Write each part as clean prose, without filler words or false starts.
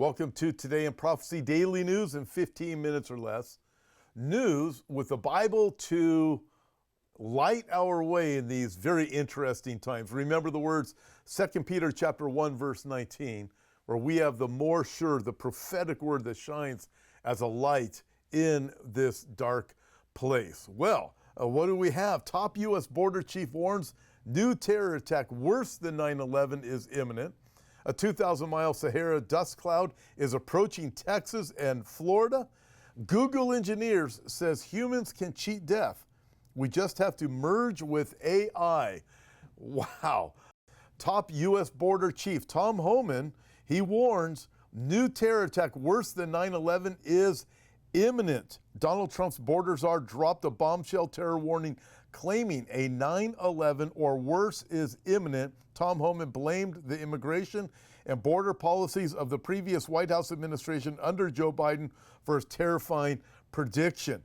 Welcome to Today in Prophecy Daily News in 15 minutes or less. News with the Bible to light our way in these very interesting times. Remember the words 2 Peter chapter 1 verse 19, where we have the more sure, the prophetic word that shines as a light in this dark place. Well, what do we have? Top U.S. border chief warns new terror attack worse than 9/11 is imminent. A 2,000-mile Sahara dust cloud is approaching Texas and Florida. Google engineers says humans can cheat death. We just have to merge with AI. Wow. Top U.S. border chief Tom Hughes, he warns new terror attack worse than 9/11 is imminent. Donald Trump's border czar dropped a bombshell terror warning claiming a 9/11 or worse is imminent. Tom Hughes blamed the immigration and border policies of the previous White House administration under Joe Biden for his terrifying prediction.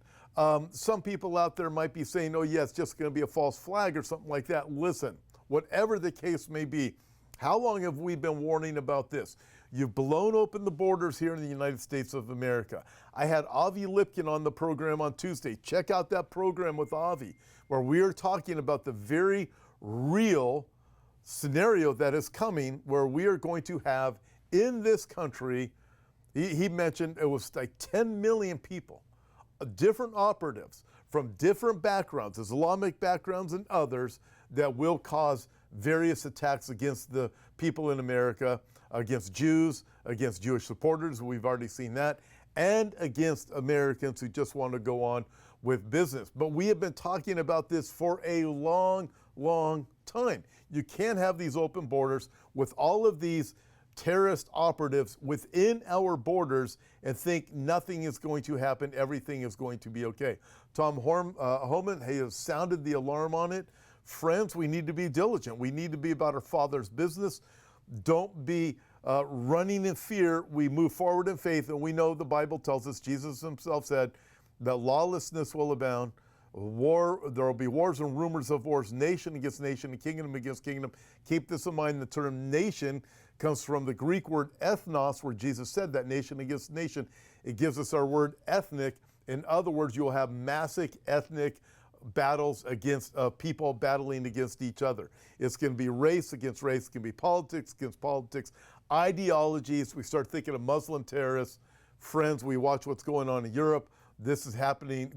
Some people out there might be saying, oh, yeah, it's just going to be a false flag or something like that. Listen, whatever the case may be, how long have we been warning about this? You've blown open the borders here in the United States of America. I had Avi Lipkin on the program on Tuesday. Check out that program with Avi, where we are talking about the very real scenario that is coming, where we are going to have in this country, he mentioned it was like 10 million people, different operatives from different backgrounds, Islamic backgrounds and others, that will cause various attacks against the people in America, against Jews, against Jewish supporters, we've already seen that, and against Americans who just want to go on with business. But we have been talking about this for a long, long time. You can't have these open borders with all of these terrorist operatives within our borders and think nothing is going to happen, everything is going to be okay. Tom Hughes has sounded the alarm on it. Friends, we need to be diligent. We need to be about our Father's business. Don't be running in fear. We move forward in faith, and we know the Bible tells us, Jesus himself said, that lawlessness will abound. There will be wars and rumors of wars, nation against nation and kingdom against kingdom. Keep this in mind. The term nation comes from the Greek word ethnos, where Jesus said that nation against nation. It gives us our word ethnic. In other words, you'll have massive ethnic battles against people battling against each other. It's going to be race against race. It's going to be politics against politics, ideologies. We start thinking of Muslim terrorists. Friends, we watch what's going on in Europe. This is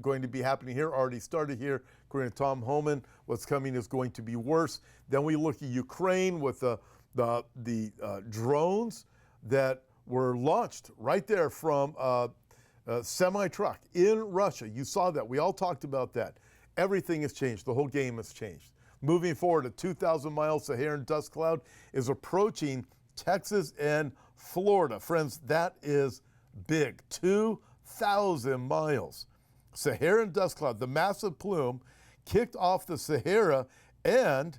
going to be happening here, already started here. According to Tom Hughes, what's coming is going to be worse. Then we look at Ukraine with the drones that were launched right there from a semi-truck in Russia. You saw that. We all talked about that. Everything has changed. The whole game has changed. Moving forward, a 2,000-mile Saharan dust cloud is approaching Texas and Florida. Friends, that is big. 2,000 miles. Saharan dust cloud, the massive plume, kicked off the Sahara and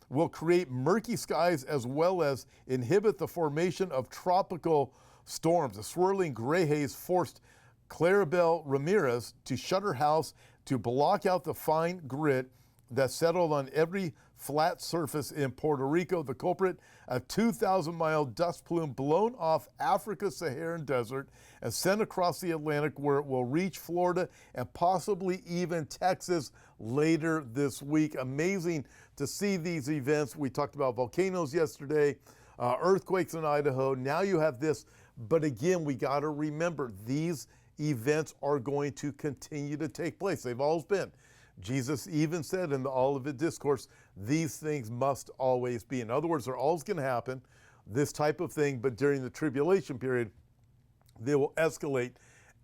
will create murky skies as well as inhibit the formation of tropical storms. A swirling gray haze forced Claribel Ramirez to shut her house to block out the fine grit that settled on every flat surface in Puerto Rico. The culprit, a 2,000-mile dust plume blown off Africa's Saharan desert and sent across the Atlantic, where it will reach Florida and possibly even Texas later this week. Amazing to see these events. We talked about volcanoes yesterday, earthquakes in Idaho. Now you have this. But again, we got to remember, these events are going to continue to take place. They've always been. Jesus even said in the Olivet Discourse, these things must always be. In other words, they're always going to happen, this type of thing, but during the tribulation period, they will escalate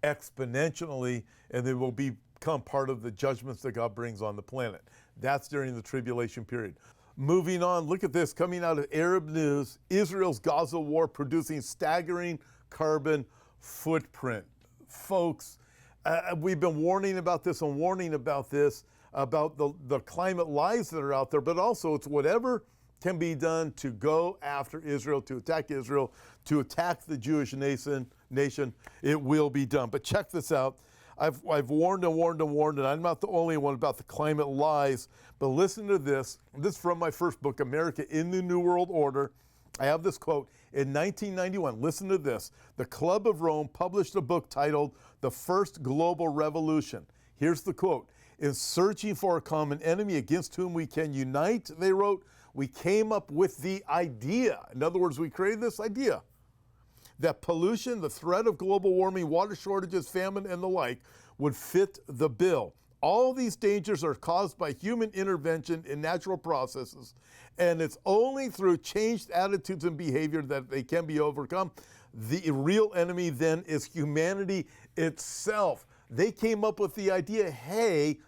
exponentially, and they will become part of the judgments that God brings on the planet. That's during the tribulation period. Moving on, look at this, coming out of Arab News, Israel's Gaza war producing staggering carbon footprint. Folks, we've been warning about this and warning about this, about the climate lies that are out there, but also it's whatever can be done to go after Israel, to attack the Jewish nation, it will be done. But check this out. I've warned and warned and warned, and I'm not the only one about the climate lies, but listen to this. This is from my first book, America in the New World Order. I have this quote: In 1991, listen to this, the Club of Rome published a book titled The First Global Revolution. Here's the quote. In searching for a common enemy against whom we can unite, they wrote, we came up with the idea. In other words, we created this idea that pollution, the threat of global warming, water shortages, famine, and the like would fit the bill. All these dangers are caused by human intervention in natural processes, and it's only through changed attitudes and behavior that they can be overcome. The real enemy then is humanity itself. They came up with the idea, hey,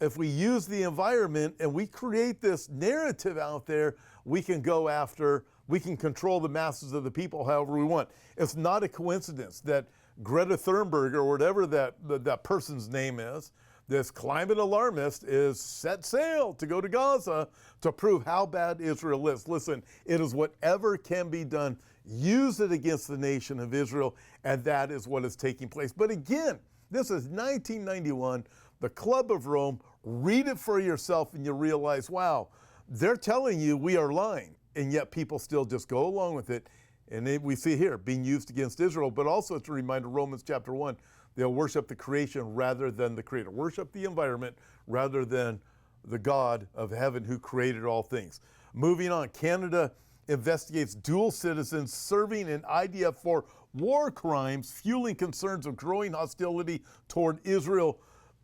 if we use the environment and we create this narrative out there, we can go after, we can control the masses of the people however we want. It's not a coincidence that Greta Thunberg, or whatever that person's name is, this climate alarmist, is set sail to go to Gaza to prove how bad Israel is. Listen, it is whatever can be done. Use it against the nation of Israel, and that is what is taking place. But again, this is 1991, the Club of Rome. Read it for yourself and you realize, wow, they're telling you we are lying, and yet people still just go along with it. And we see here being used against Israel, but also it's a reminder, Romans chapter 1, they'll worship the creation rather than the creator. Worship the environment rather than the God of heaven who created all things. Moving on, Canada investigates dual citizens serving in IDF for war crimes, fueling concerns of growing hostility toward Israel.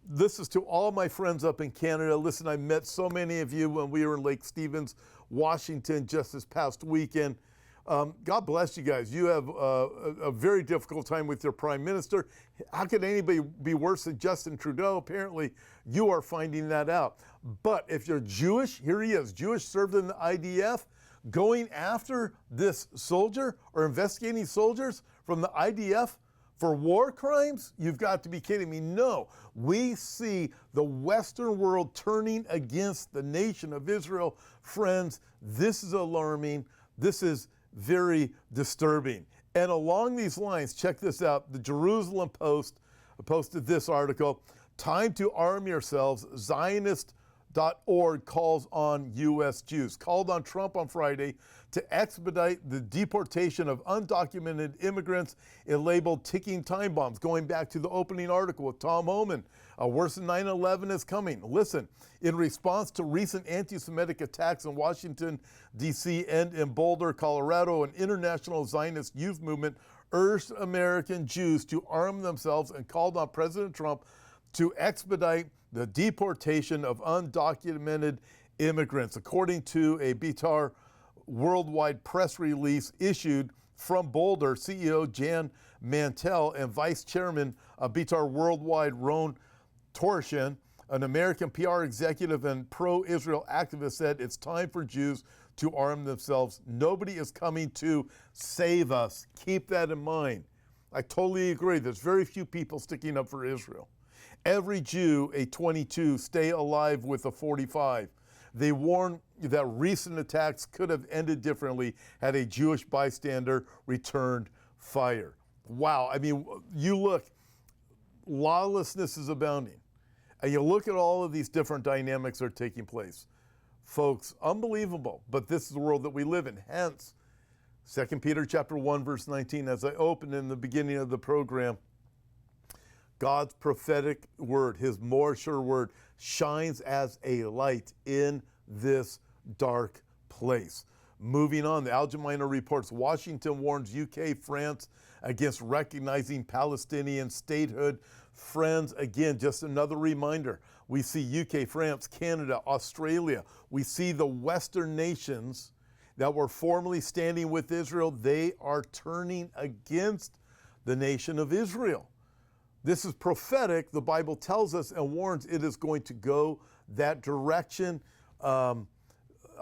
This is to all my friends up in Canada. Listen, I met so many of you when we were in Lake Stevens, Washington, just this past weekend. God bless you guys. You have a very difficult time with your prime minister. How could anybody be worse than Justin Trudeau? Apparently, you are finding that out. But if you're Jewish, here he is, Jewish, served in the IDF, going after this soldier or investigating soldiers from the IDF for war crimes? You've got to be kidding me. No, we see the Western world turning against the nation of Israel. Friends, this is alarming. This is very disturbing. And along these lines, check this out. The Jerusalem Post posted this article, time to arm yourselves, Zionist.org calls on U.S. Jews. Called on Trump on Friday to expedite the deportation of undocumented immigrants and labeled ticking time bombs. Going back to the opening article with Tom Homan, worse than 9/11 is coming. Listen, in response to recent anti-Semitic attacks in Washington, D.C. and in Boulder, Colorado, an international Zionist youth movement urged American Jews to arm themselves and called on President Trump to expedite the deportation of undocumented immigrants. According to a BTAR worldwide press release issued from Boulder, CEO Jan Mantell and Vice Chairman of BTAR Worldwide, Ron Torshin, an American PR executive and pro-Israel activist, said it's time for Jews to arm themselves. Nobody is coming to save us. Keep that in mind. I totally agree. There's very few people sticking up for Israel. Every Jew, a 22, stay alive with a 45. They warn that recent attacks could have ended differently had a Jewish bystander returned fire. Wow. I mean, you look, lawlessness is abounding. And you look at all of these different dynamics that are taking place. Folks, unbelievable. But this is the world that we live in. Hence, 2 Peter chapter 1, verse 19, as I opened in the beginning of the program, God's prophetic word, his more sure word, shines as a light in this dark place. Moving on, the Al Jamaina reports Washington warns UK, France against recognizing Palestinian statehood. Friends, again, just another reminder. We see UK, France, Canada, Australia. We see the Western nations that were formerly standing with Israel. They are turning against the nation of Israel. This is prophetic. The Bible tells us and warns it is going to go that direction. All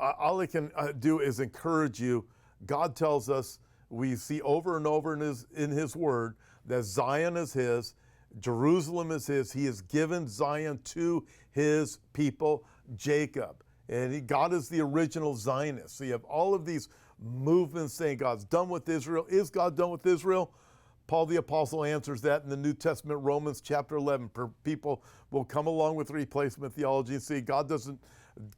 I can do is encourage you. God tells us, we see over and over in his word, that Zion is his, Jerusalem is his. He has given Zion to his people, Jacob. And God is the original Zionist. So you have all of these movements saying God's done with Israel. Is God done with Israel? Paul the Apostle answers that in the New Testament, Romans chapter 11. People will come along with replacement theology and say God doesn't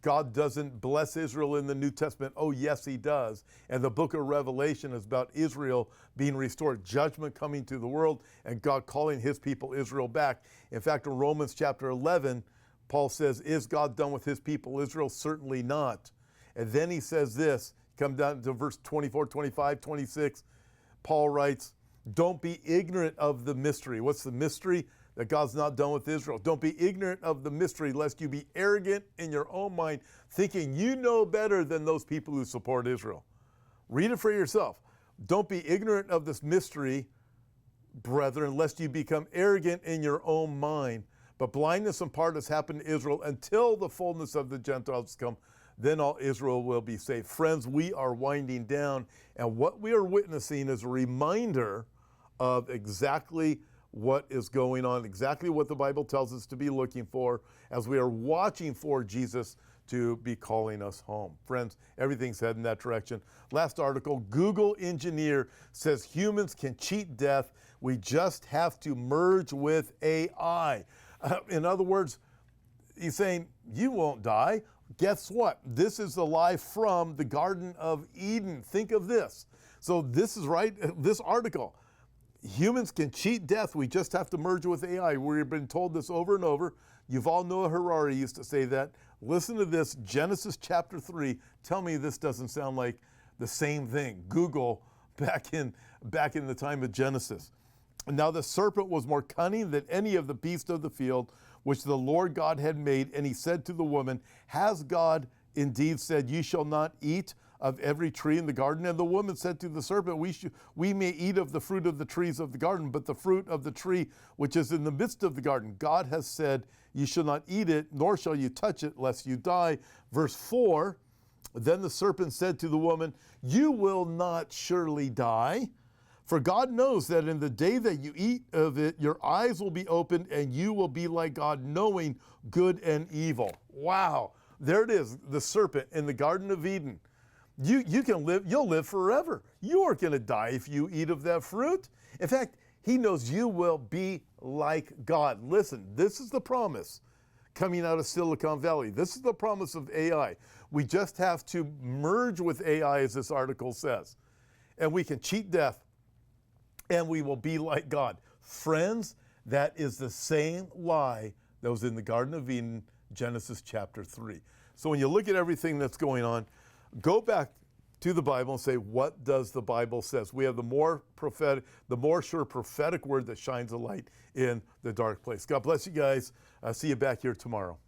God doesn't bless Israel in the New Testament. Oh, yes, he does. And the book of Revelation is about Israel being restored, judgment coming to the world, and God calling his people Israel back. In fact, in Romans chapter 11, Paul says, is God done with his people Israel? Certainly not. And then he says this, come down to verse 24, 25, 26. Paul writes, don't be ignorant of the mystery. What's the mystery? That God's not done with Israel. Don't be ignorant of the mystery, lest you be arrogant in your own mind, thinking you know better than those people who support Israel. Read it for yourself. Don't be ignorant of this mystery, brethren, lest you become arrogant in your own mind. But blindness in part has happened to Israel until the fullness of the Gentiles come. Then all Israel will be saved. Friends, we are winding down, and what we are witnessing is a reminder of exactly what is going on, exactly what the Bible tells us to be looking for as we are watching for Jesus to be calling us home. Friends, everything's heading in that direction. Last article, Google engineer says humans can cheat death. We just have to merge with AI. In other words, he's saying, you won't die. Guess what? This is the lie from the Garden of Eden. Think of this. So this is right, this article. Humans can cheat death. We just have to merge with AI. We've been told this over and over. Yuval Noah Harari used to say that. Listen to this, Genesis chapter 3. Tell me this doesn't sound like the same thing. Google back in the time of Genesis. Now the serpent was more cunning than any of the beasts of the field, which the Lord God had made. And he said to the woman, has God indeed said, you shall not eat of every tree in the garden? And the woman said to the serpent, we may eat of the fruit of the trees of the garden, but the fruit of the tree which is in the midst of the garden, God has said, you shall not eat it, nor shall you touch it, lest you die. Verse 4, then the serpent said to the woman, you will not surely die, for God knows that in the day that you eat of it, your eyes will be opened, and you will be like God, knowing good and evil. Wow, there it is, the serpent in the Garden of Eden. You can live, you'll live forever. You aren't going to die if you eat of that fruit. In fact, he knows you will be like God. Listen, this is the promise coming out of Silicon Valley. This is the promise of AI. We just have to merge with AI, as this article says. And we can cheat death, and we will be like God. Friends, that is the same lie that was in the Garden of Eden, Genesis chapter 3. So when you look at everything that's going on, go back to the Bible and say, what does the Bible says? We have the more sure prophetic word that shines a light in the dark place. God bless you guys. See you back here tomorrow.